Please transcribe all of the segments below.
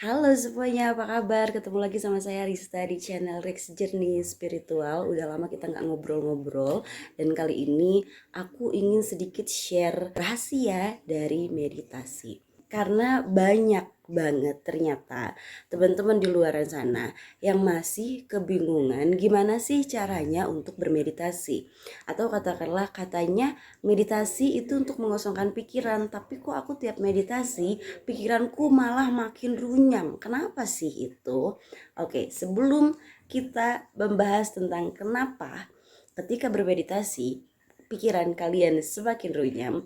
Halo semuanya, apa kabar? Ketemu lagi sama saya Rista di channel Rex Journey Spiritual. Udah lama kita nggak ngobrol-ngobrol, dan kali ini aku ingin sedikit share rahasia dari meditasi. Karena banyak banget ternyata teman-teman di luar sana yang masih kebingungan gimana sih caranya untuk bermeditasi. Atau katakanlah katanya meditasi itu untuk mengosongkan pikiran, tapi kok aku tiap meditasi pikiranku malah makin runyam. Kenapa sih itu? Oke, sebelum kita membahas tentang kenapa ketika bermeditasi pikiran kalian semakin runyam,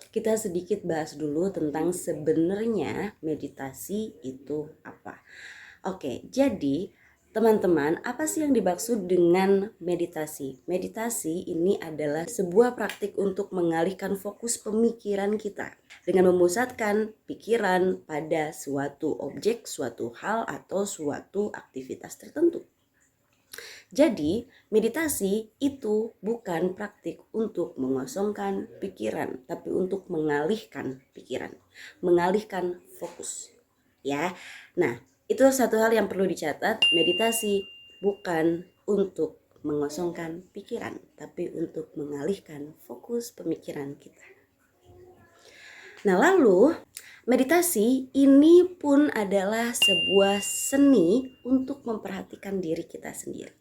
kita sedikit bahas dulu tentang sebenarnya meditasi itu apa. Oke, jadi teman-teman, apa sih yang dimaksud dengan meditasi? Meditasi ini adalah sebuah praktik untuk mengalihkan fokus pemikiran kita dengan memusatkan pikiran pada suatu objek, suatu hal, atau suatu aktivitas tertentu. Jadi, meditasi itu bukan praktik untuk mengosongkan pikiran, tapi untuk mengalihkan pikiran, mengalihkan fokus. Ya. Nah, itu satu hal yang perlu dicatat, meditasi bukan untuk mengosongkan pikiran, tapi untuk mengalihkan fokus pemikiran kita. Nah, lalu meditasi ini pun adalah sebuah seni untuk memperhatikan diri kita sendiri.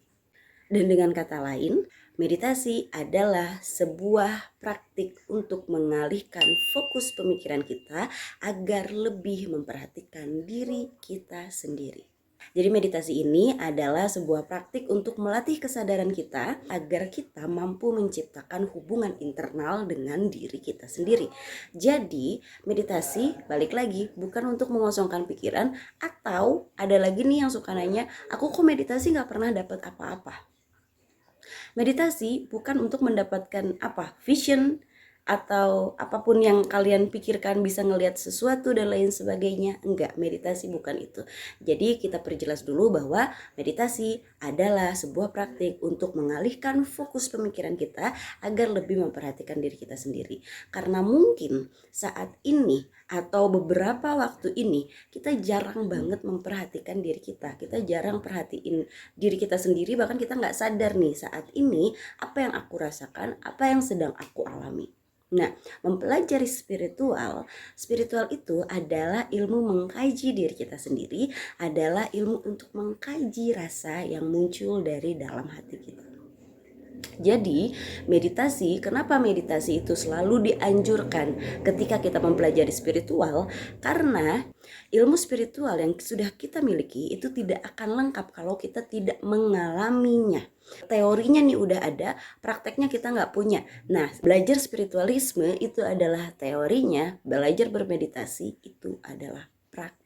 Dan dengan kata lain, meditasi adalah sebuah praktik untuk mengalihkan fokus pemikiran kita agar lebih memperhatikan diri kita sendiri. Jadi meditasi ini adalah sebuah praktik untuk melatih kesadaran kita agar kita mampu menciptakan hubungan internal dengan diri kita sendiri. Jadi meditasi, balik lagi, bukan untuk mengosongkan pikiran. Atau ada lagi nih yang suka nanya, aku kok meditasi gak pernah dapat apa-apa. Meditasi bukan untuk mendapatkan vision atau apapun yang kalian pikirkan bisa ngelihat sesuatu dan lain sebagainya. Enggak, meditasi bukan itu. Jadi kita perjelas dulu bahwa meditasi adalah sebuah praktik untuk mengalihkan fokus pemikiran kita agar lebih memperhatikan diri kita sendiri. Karena mungkin saat ini atau beberapa waktu ini kita jarang banget memperhatikan diri kita. Kita jarang perhatiin diri kita sendiri, bahkan kita nggak sadar nih saat ini apa yang aku rasakan, apa yang sedang aku alami. Nah, mempelajari spiritual itu adalah ilmu mengkaji diri kita sendiri, adalah ilmu untuk mengkaji rasa yang muncul dari dalam hati kita. Jadi meditasi, kenapa meditasi itu selalu dianjurkan ketika kita mempelajari spiritual? Karena ilmu spiritual yang sudah kita miliki itu tidak akan lengkap kalau kita tidak mengalaminya. Teorinya nih udah ada, prakteknya kita nggak punya. Nah, belajar spiritualisme itu adalah teorinya, belajar bermeditasi itu adalah praktek.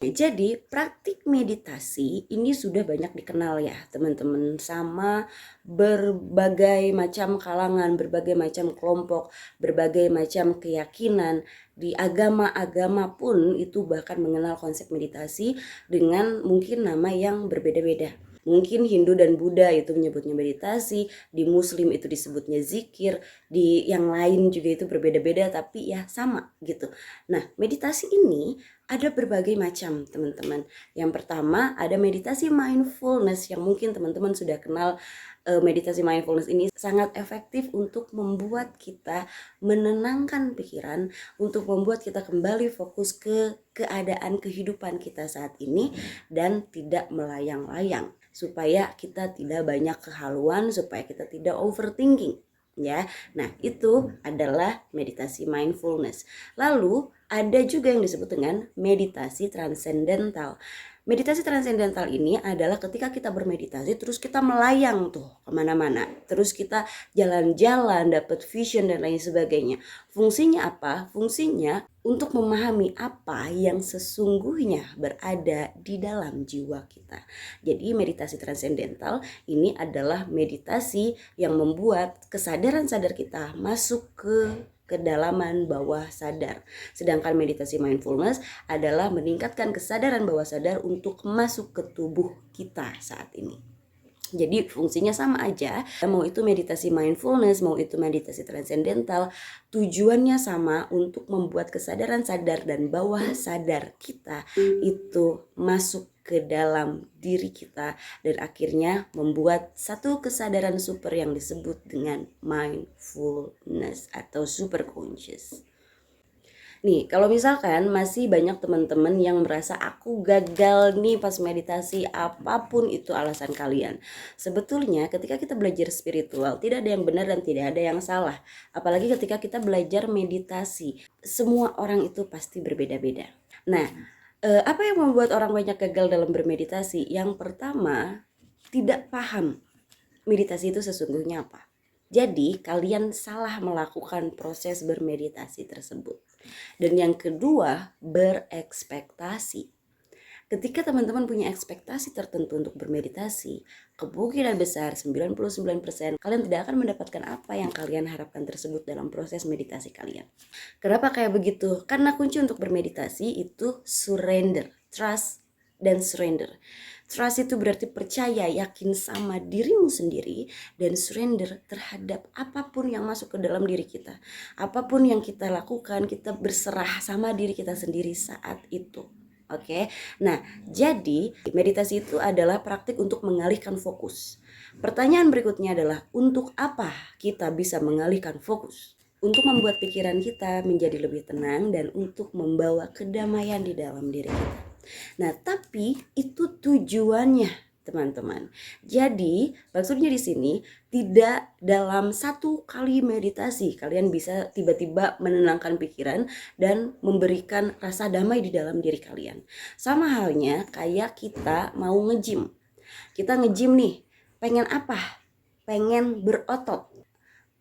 Jadi praktik meditasi ini sudah banyak dikenal ya teman-teman, sama berbagai macam kalangan, berbagai macam kelompok, berbagai macam keyakinan. Di agama-agama pun itu bahkan mengenal konsep meditasi dengan mungkin nama yang berbeda-beda. Mungkin Hindu dan Buddha itu menyebutnya meditasi, di Muslim itu disebutnya zikir, di yang lain juga itu berbeda-beda tapi ya sama gitu. Nah, meditasi ini ada berbagai macam teman-teman. Yang pertama ada meditasi mindfulness yang mungkin teman-teman sudah kenal. Meditasi mindfulness ini sangat efektif untuk membuat kita menenangkan pikiran, untuk membuat kita kembali fokus ke keadaan kehidupan kita saat ini dan tidak melayang-layang, supaya kita tidak banyak kehaluan, supaya kita tidak overthinking ya. Nah, itu adalah meditasi mindfulness. Lalu ada juga yang disebut dengan meditasi transendental. Meditasi transendental ini adalah ketika kita bermeditasi terus kita melayang tuh kemana-mana, terus kita jalan-jalan, dapat vision dan lain sebagainya. Fungsinya apa? Fungsinya untuk memahami apa yang sesungguhnya berada di dalam jiwa kita. Jadi meditasi transendental ini adalah meditasi yang membuat kesadaran sadar kita masuk ke kedalaman bawah sadar. Sedangkan meditasi mindfulness adalah meningkatkan kesadaran bawah sadar untuk masuk ke tubuh kita saat ini. Jadi fungsinya sama aja, mau itu meditasi mindfulness, mau itu meditasi transcendental, tujuannya sama untuk membuat kesadaran sadar dan bawah sadar kita itu masuk ke dalam diri kita dan akhirnya membuat satu kesadaran super yang disebut dengan mindfulness atau super conscious. Nih, kalau misalkan masih banyak teman-teman yang merasa aku gagal nih pas meditasi, apapun itu alasan kalian. Sebetulnya ketika kita belajar spiritual, tidak ada yang benar dan tidak ada yang salah. Apalagi ketika kita belajar meditasi, semua orang itu pasti berbeda-beda. Nah, apa yang membuat orang banyak gagal dalam bermeditasi? Yang pertama, tidak paham meditasi itu sesungguhnya apa. Jadi kalian salah melakukan proses bermeditasi tersebut. Dan yang kedua, berekspektasi. Ketika teman-teman punya ekspektasi tertentu untuk bermeditasi, kemungkinan besar 99% kalian tidak akan mendapatkan apa yang kalian harapkan tersebut dalam proses meditasi kalian. Kenapa kayak begitu? Karena kunci untuk bermeditasi itu surrender, trust, dan surrender. Trust itu berarti percaya, yakin sama dirimu sendiri, dan surrender terhadap apapun yang masuk ke dalam diri kita. Apapun yang kita lakukan, kita berserah sama diri kita sendiri saat itu. Oke. Nah, jadi meditasi itu adalah praktik untuk mengalihkan fokus. Pertanyaan berikutnya adalah, untuk apa kita bisa mengalihkan fokus? Untuk membuat pikiran kita menjadi lebih tenang dan untuk membawa kedamaian di dalam diri kita. Nah, tapi itu tujuannya, teman-teman. Jadi, maksudnya di sini tidak dalam satu kali meditasi kalian bisa tiba-tiba menenangkan pikiran dan memberikan rasa damai di dalam diri kalian. Sama halnya kayak kita mau nge-gym. Kita nge-gym nih, pengen apa? Pengen berotot,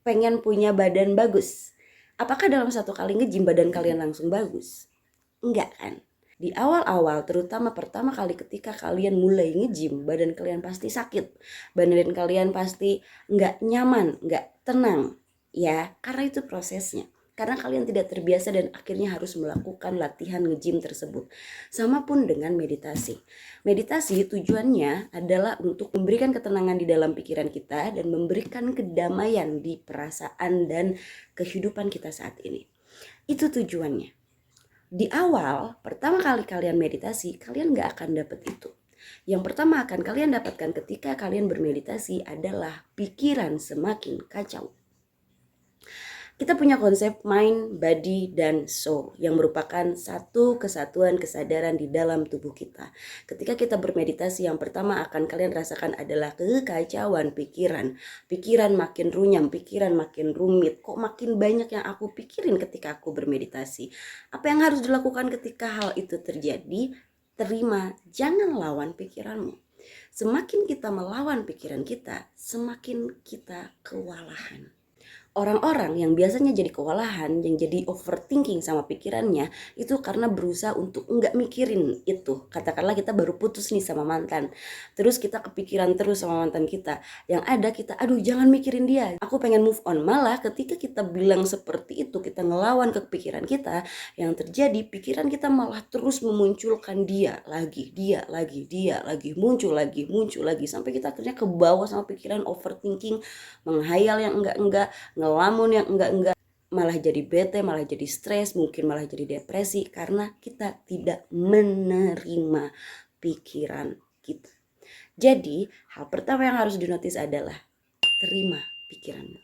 pengen punya badan bagus. Apakah dalam satu kali nge-gym badan kalian langsung bagus? Enggak kan? Di awal-awal, terutama pertama kali ketika kalian mulai nge-gym, badan kalian pasti sakit. Badan kalian pasti nggak nyaman, nggak tenang. Ya, karena itu prosesnya. Karena kalian tidak terbiasa dan akhirnya harus melakukan latihan nge-gym tersebut. Sama pun dengan meditasi. Meditasi tujuannya adalah untuk memberikan ketenangan di dalam pikiran kita dan memberikan kedamaian di perasaan dan kehidupan kita saat ini. Itu tujuannya. Di awal, pertama kali kalian meditasi, kalian gak akan dapat itu. Yang pertama akan kalian dapatkan ketika kalian bermeditasi adalah pikiran semakin kacau. Kita punya konsep mind, body, dan soul yang merupakan satu kesatuan kesadaran di dalam tubuh kita. Ketika kita bermeditasi, yang pertama akan kalian rasakan adalah kekacauan pikiran. Pikiran makin runyam, pikiran makin rumit. Kok makin banyak yang aku pikirin ketika aku bermeditasi? Apa yang harus dilakukan ketika hal itu terjadi? Terima, jangan lawan pikiranmu. Semakin kita melawan pikiran kita, semakin kita kewalahan. Orang-orang yang biasanya jadi kewalahan, yang jadi overthinking sama pikirannya, itu karena berusaha untuk enggak mikirin itu. Katakanlah kita baru putus nih sama mantan, terus kita kepikiran terus sama mantan kita. Yang ada kita, aduh jangan mikirin dia, aku pengen move on. Malah ketika kita bilang seperti itu, kita ngelawan ke pikiran kita, yang terjadi pikiran kita malah terus memunculkan dia lagi, muncul lagi, sampai kita akhirnya ke bawah sama pikiran overthinking, menghayal yang enggak-enggak, ngelamun yang enggak-enggak, malah jadi bete, malah jadi stres, mungkin malah jadi depresi karena kita tidak menerima pikiran kita. Jadi hal pertama yang harus dinotis adalah terima pikiranmu.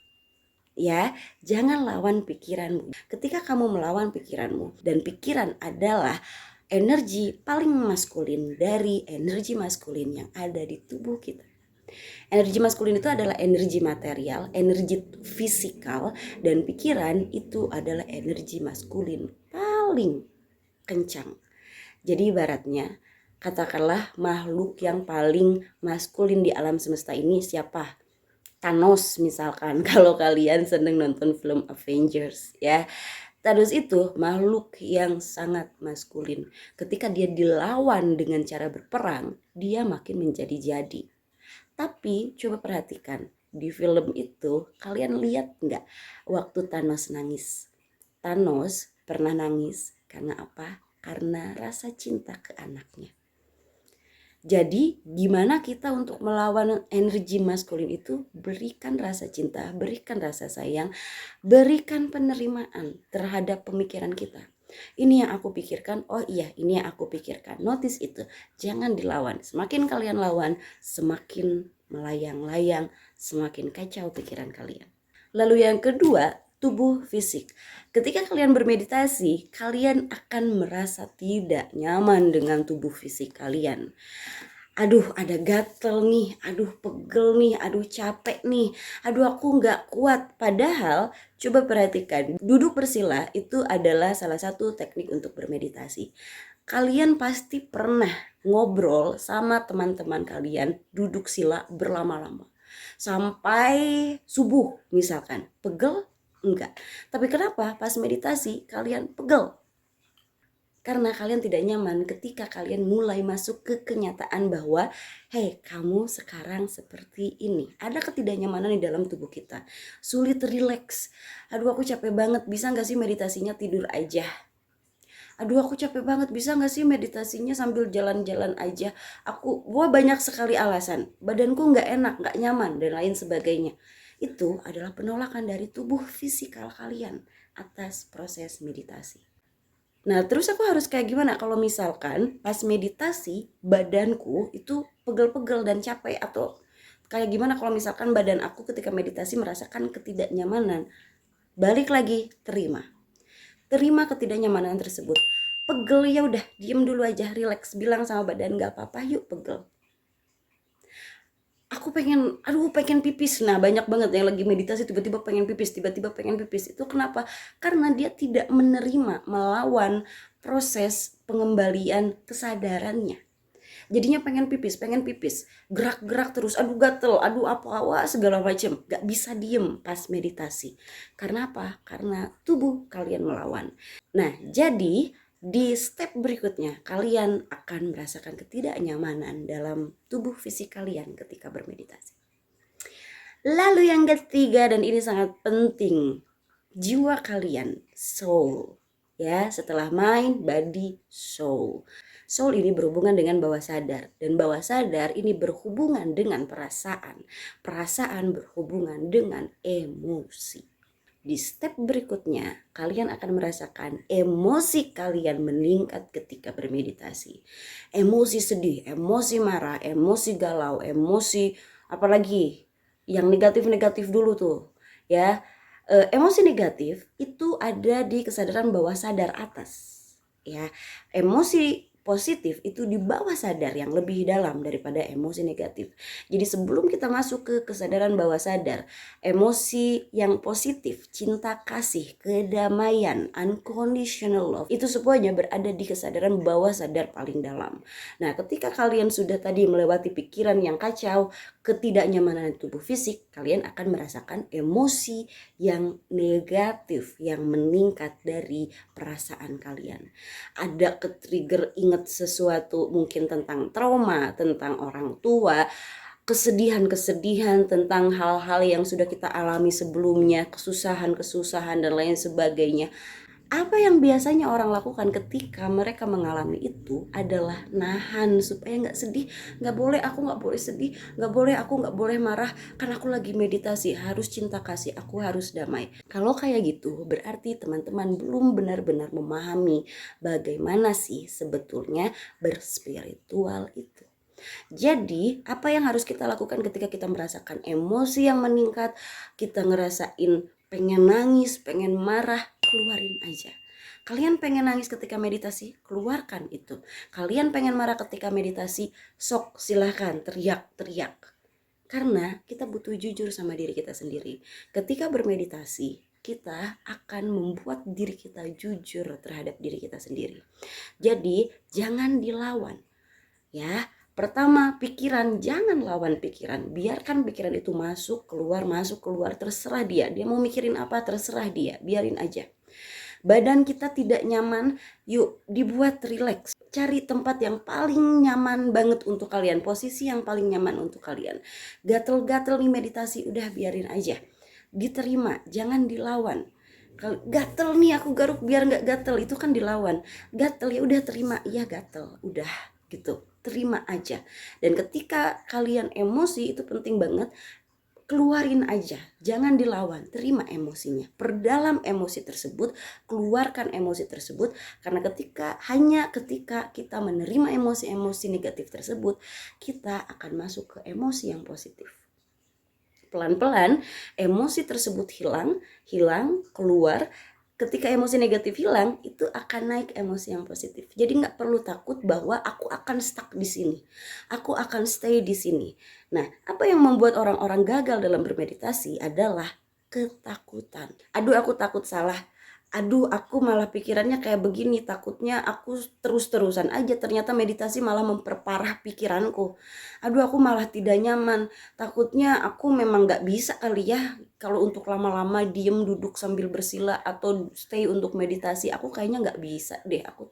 Ya, jangan lawan pikiranmu. Ketika kamu melawan pikiranmu, dan pikiran adalah energi paling maskulin dari energi maskulin yang ada di tubuh kita. Energi maskulin itu adalah energi material, energi fisikal, dan pikiran itu adalah energi maskulin paling kencang. Jadi ibaratnya, katakanlah makhluk yang paling maskulin di alam semesta ini siapa? Thanos misalkan, kalau kalian seneng nonton film Avengers ya. Thanos itu makhluk yang sangat maskulin. Ketika dia dilawan dengan cara berperang, dia makin menjadi-jadi. Tapi coba perhatikan, di film itu kalian lihat nggak waktu Thanos nangis? Thanos pernah nangis karena apa? Karena rasa cinta ke anaknya. Jadi gimana kita untuk melawan energi maskulin itu? Berikan rasa cinta, berikan rasa sayang, berikan penerimaan terhadap pemikiran kita. Ini yang aku pikirkan, oh iya ini yang aku pikirkan. Notice itu, jangan dilawan. Semakin kalian lawan, semakin melayang-layang, semakin kacau pikiran kalian. Lalu yang kedua, tubuh fisik. Ketika kalian bermeditasi, kalian akan merasa tidak nyaman dengan tubuh fisik kalian. Aduh ada gatel nih, aduh pegel nih, aduh capek nih, aduh aku nggak kuat. Padahal coba perhatikan, duduk bersila itu adalah salah satu teknik untuk bermeditasi. Kalian pasti pernah ngobrol sama teman-teman kalian duduk sila berlama-lama. Sampai subuh misalkan, pegel? Enggak. Tapi kenapa pas meditasi kalian pegel? Karena kalian tidak nyaman ketika kalian mulai masuk ke kenyataan bahwa hey kamu sekarang seperti ini. Ada ketidaknyamanan di dalam tubuh kita. Sulit rileks. Aduh aku capek banget, bisa gak sih meditasinya tidur aja? Aduh aku capek banget, bisa gak sih meditasinya sambil jalan-jalan aja? Gua banyak sekali alasan. Badanku gak enak, gak nyaman dan lain sebagainya. Itu adalah penolakan dari tubuh fisikal kalian atas proses meditasi. Nah terus aku harus kayak gimana kalau misalkan pas meditasi badanku itu pegel-pegel dan capek, atau kayak gimana kalau misalkan badan aku ketika meditasi merasakan ketidaknyamanan? Balik lagi, terima ketidaknyamanan tersebut. Pegel ya udah, diem dulu aja, relax, bilang sama badan gak apa-apa yuk pegel. Aku pengen pipis. Nah banyak banget yang lagi meditasi tiba-tiba pengen pipis. Itu kenapa? Karena dia tidak menerima, melawan proses pengembalian kesadarannya. Jadinya pengen pipis, gerak-gerak terus, aduh gatel, aduh apa segala macam. Gak bisa diem pas meditasi. Karena apa? Karena tubuh kalian melawan. Nah jadi di step berikutnya kalian akan merasakan ketidaknyamanan dalam tubuh fisik kalian ketika bermeditasi. Lalu yang ketiga, dan ini sangat penting, jiwa kalian, soul. Ya, setelah mind, body, soul. Soul ini berhubungan dengan bawah sadar, dan bawah sadar ini berhubungan dengan perasaan. Perasaan berhubungan dengan emosi. Di step berikutnya, kalian akan merasakan emosi kalian meningkat ketika bermeditasi. Emosi sedih, emosi marah, emosi galau, emosi apalagi yang negatif-negatif dulu tuh. Ya, emosi negatif itu ada di kesadaran bawah sadar atas. Ya, emosi positif itu di bawah sadar yang lebih dalam daripada emosi negatif. Jadi sebelum kita masuk ke kesadaran bawah sadar, emosi yang positif, cinta kasih, kedamaian, unconditional love, itu semuanya berada di kesadaran bawah sadar paling dalam. Nah ketika kalian sudah tadi melewati pikiran yang kacau, ketidaknyamanan tubuh fisik, kalian akan merasakan emosi yang negatif yang meningkat dari perasaan kalian. Ada ke-trigger ingat sesuatu mungkin tentang trauma, tentang orang tua, kesedihan-kesedihan tentang hal-hal yang sudah kita alami sebelumnya, kesusahan-kesusahan dan lain sebagainya. Apa yang biasanya orang lakukan ketika mereka mengalami itu adalah nahan supaya nggak sedih. Nggak boleh, aku nggak boleh sedih, nggak boleh, aku nggak boleh marah, karena aku lagi meditasi, harus cinta kasih, aku harus damai. Kalau kayak gitu berarti teman-teman belum benar-benar memahami bagaimana sih sebetulnya berspiritual itu. Jadi apa yang harus kita lakukan ketika kita merasakan emosi yang meningkat, kita ngerasain pengen nangis, pengen marah, keluarin aja. Kalian pengen nangis ketika meditasi, keluarkan itu. Kalian pengen marah ketika meditasi, sok silahkan teriak-teriak. Karena kita butuh jujur sama diri kita sendiri. Ketika bermeditasi, kita akan membuat diri kita jujur terhadap diri kita sendiri. Jadi jangan dilawan. Ya, pertama, pikiran, jangan lawan pikiran. Biarkan pikiran itu masuk, keluar, terserah dia. Dia mau mikirin apa, terserah dia, biarin aja. Badan kita tidak nyaman, yuk dibuat rileks. Cari tempat yang paling nyaman banget untuk kalian, posisi yang paling nyaman untuk kalian. Gatel-gatel nih meditasi, udah biarin aja. Diterima, jangan dilawan. Gatel nih aku garuk biar nggak gatel, itu kan dilawan. Gatel ya udah terima, iya gatel, udah. gitu, terima aja. Dan ketika kalian emosi, itu penting banget, keluarin aja, jangan dilawan, terima emosinya, perdalam emosi tersebut, keluarkan emosi tersebut. Karena hanya ketika kita menerima emosi-emosi negatif tersebut, kita akan masuk ke emosi yang positif. Pelan-pelan emosi tersebut hilang, keluar. Ketika emosi negatif hilang, itu akan naik emosi yang positif. Jadi nggak perlu takut bahwa aku akan stuck di sini, aku akan stay di sini. Nah, apa yang membuat orang-orang gagal dalam bermeditasi adalah ketakutan. Aduh, aku takut salah. Aduh, aku malah pikirannya kayak begini, takutnya aku terus-terusan aja, ternyata meditasi malah memperparah pikiranku. Aduh, aku malah tidak nyaman, takutnya aku memang gak bisa kali ya kalau untuk lama-lama diem duduk sambil bersila atau stay untuk meditasi. Aku kayaknya gak bisa deh, aku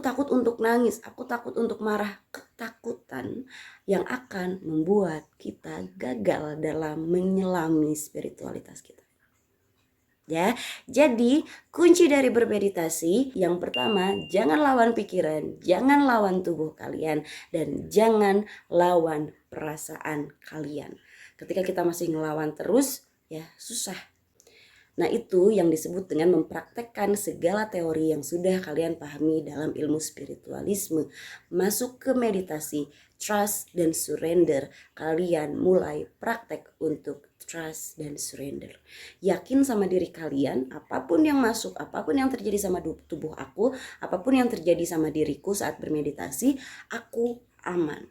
takut untuk nangis, aku takut untuk marah. Ketakutan yang akan membuat kita gagal dalam menyelami spiritualitas kita. Ya, jadi kunci dari bermeditasi yang pertama, jangan lawan pikiran, jangan lawan tubuh kalian, dan jangan lawan perasaan kalian. Ketika kita masih ngelawan terus, ya susah. Nah, itu yang disebut dengan mempraktekkan segala teori yang sudah kalian pahami dalam ilmu spiritualisme. Masuk ke meditasi, trust dan surrender. Kalian mulai praktek untuk trust dan surrender. Yakin sama diri kalian, apapun yang masuk, apapun yang terjadi sama tubuh aku, apapun yang terjadi sama diriku saat bermeditasi, aku aman.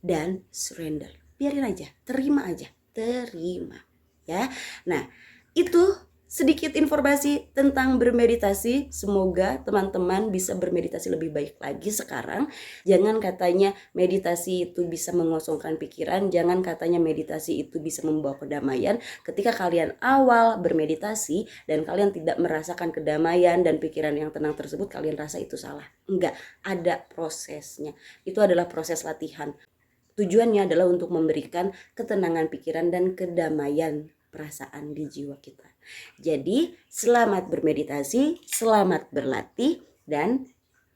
Dan surrender. Biarin aja, terima aja, terima. Ya. Nah, itu sedikit informasi tentang bermeditasi. Semoga teman-teman bisa bermeditasi lebih baik lagi sekarang. Jangan katanya meditasi itu bisa mengosongkan pikiran, jangan katanya meditasi itu bisa membawa kedamaian. Ketika kalian awal bermeditasi dan kalian tidak merasakan kedamaian dan pikiran yang tenang tersebut, kalian rasa itu salah. Enggak, ada prosesnya. Itu adalah proses latihan. Tujuannya adalah untuk memberikan ketenangan pikiran dan kedamaian perasaan di jiwa kita. Jadi selamat bermeditasi, selamat berlatih, dan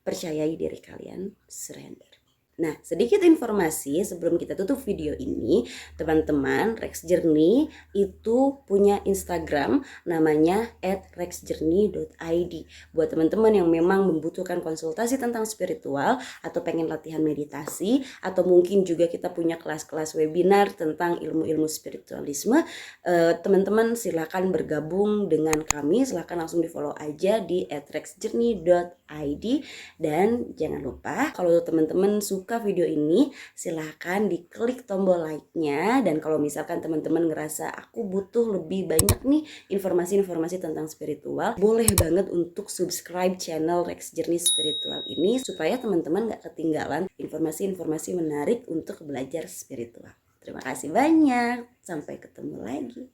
percayai diri kalian, surrender. Nah, sedikit informasi sebelum kita tutup video ini, teman-teman, Rex Journey itu punya Instagram namanya @rexjourney.id. Buat teman-teman yang memang membutuhkan konsultasi tentang spiritual atau pengen latihan meditasi, atau mungkin juga kita punya kelas-kelas webinar tentang ilmu-ilmu spiritualisme, teman-teman silakan bergabung dengan kami, silakan langsung di follow aja di @rexjourney.id. Dan jangan lupa kalau teman-teman suka video ini, silahkan diklik tombol like-nya. Dan kalau misalkan teman-teman ngerasa aku butuh lebih banyak nih informasi-informasi tentang spiritual, boleh banget untuk subscribe channel Rex Journey Spiritual ini supaya teman-teman gak ketinggalan informasi-informasi menarik untuk belajar spiritual. Terima kasih banyak, sampai ketemu lagi.